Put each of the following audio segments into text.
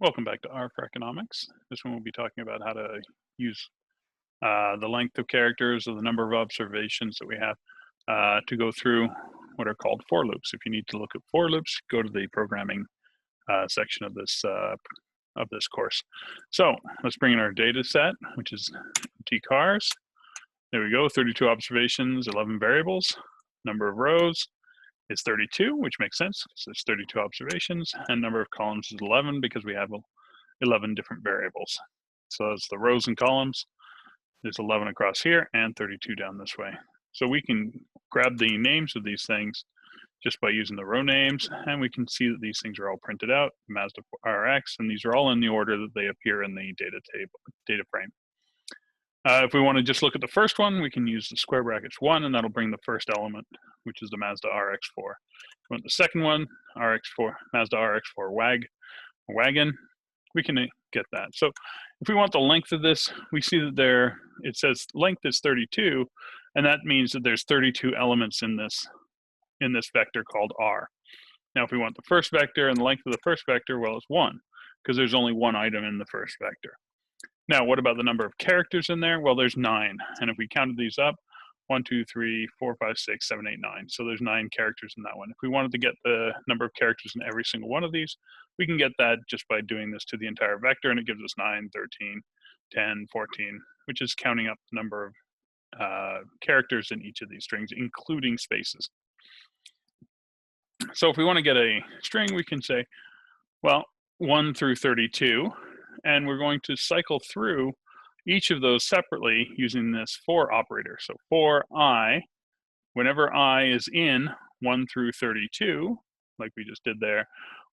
Welcome back to R for Economics. This one we'll be talking about how to use the length of characters or the number of observations that we have to go through what are called for loops. If you need to look at for loops, go to the programming section of this course. So let's bring in our data set, which is tcars. There we go, 32 observations, 11 variables. Number of rows is 32, which makes sense because there's 32 observations, and number of columns is 11 because we have 11 different variables. So that's the rows and columns. There's 11 across here and 32 down this way. So we can grab the names of these things just by using the row names, and we can see that these things are all printed out, Mazda RX, and these are all in the order that they appear in the data frame. If we want to just look at the first one, we can use the square brackets 1, and that'll bring the first element, which is the Mazda RX-4. If we want the second one, RX-4, Mazda RX-4 wagon, we can get that. So if we want the length of this, we see that it says length is 32, and that means that there's 32 elements in this vector called R. Now, if we want the first vector and the length of the first vector, well, it's 1, because there's only one item in the first vector. Now, what about the number of characters in there? Well, there's 9, and if we counted these up, 1, 2, 3, 4, 5, 6, 7, 8, 9. So there's 9 characters in that one. If we wanted to get the number of characters in every single one of these, we can get that just by doing this to the entire vector, and it gives us 9, 13, 10, 14, which is counting up the number of characters in each of these strings, including spaces. So if we want to get a string, we can say, well, 1 through 32, and we're going to cycle through each of those separately using this for operator. So for I, whenever I is in 1 through 32, like we just did there,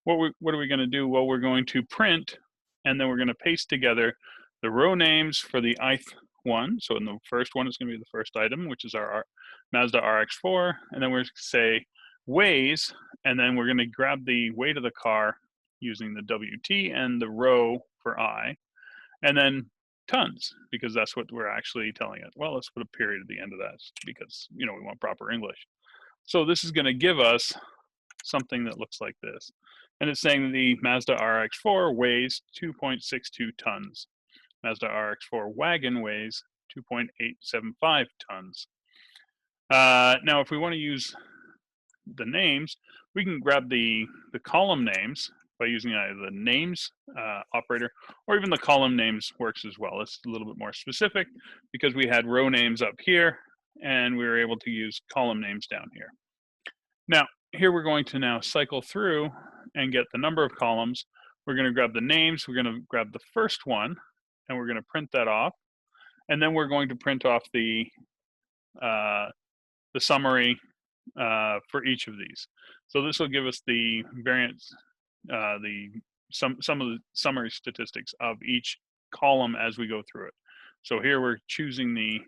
what are we going to do? Well, we're going to print, and then we're going to paste together the row names for the ith one. So in the first one, it's going to be the first item, which is our Mazda RX-4, and then we're going to say ways, and then we're going to grab the weight of the car using the WT and the row for I, and then tons, because that's what we're actually telling it. Well, let's put a period at the end of that because, we want proper English. So this is going to give us something that looks like this. And it's saying the Mazda RX-4 weighs 2.62 tons. Mazda RX-4 wagon weighs 2.875 tons. Now, if we want to use the names, we can grab the column names by using either the names operator, or even the column names works as well. It's a little bit more specific because we had row names up here and we were able to use column names down here. Now, here we're going to now cycle through and get the number of columns. We're going to grab the names, we're going to grab the first one, and we're going to print that off. And then we're going to print off the summary for each of these. So this will give us the variance, some of the summary statistics of each column as we go through it. So here we're choosing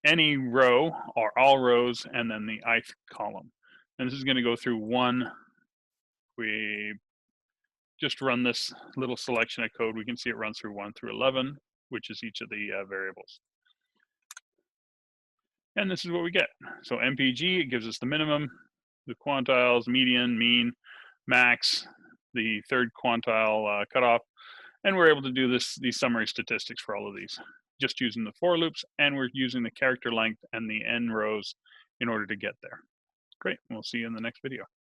any row or all rows and then the ith column. And this is going to go through 1. We just run this little selection of code. We can see it runs through 1 through 11, which is each of the variables. And this is what we get. So MPG, it gives us the minimum, the quantiles, median, mean, max, the third quantile cutoff, and we're able to do these summary statistics for all of these, just using the for loops, and we're using the character length and the n rows in order to get there. Great, we'll see you in the next video.